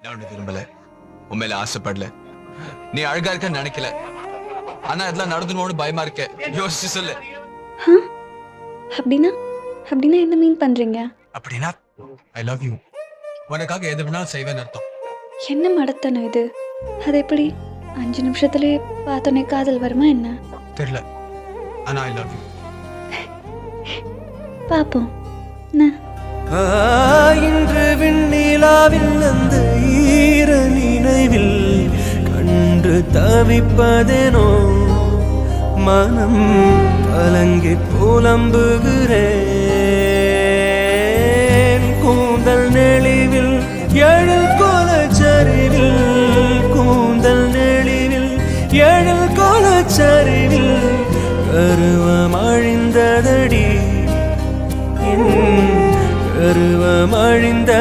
நான் உன்னை விரும்பல, உண்மையில ஆசைப்படல. நீ அழகா இருக்கன்னு நினைக்கல. ஆனா இதெல்லாம் நடந்துன்னு பயமா இருக்க. யோசிச்சு சொல்லு. அப்படின்னா அப்படின்னா என்ன மீன் பண்றீங்க? அப்படின்னா ஐ லவ் யூ. உனக்காக எது வேணாலும் செய்வேன்னு அர்த்தம். என்ன மடத்தனம் இது? அது எப்படி 5 நிமிஷத்துலயே பார்த்தோன்னே காதல் வருமா என்ன? தெரியல, ஆனா ஐ லவ் யூ. பாப்போம். என்ன? இன்று விண்ணிலாவில் அந்த ஈர நினைவில் கண்டு தவிப்பதேனோ மனம் கலங்கி புலம்புகிறேன். கூந்தல் நெளிவில் எழில் கோலச்சரிவில், கூந்தல் நெளிவில் எழில் கோலச்சரிவில் கருவம் அழிந்ததடி, கருவம் அழிந்த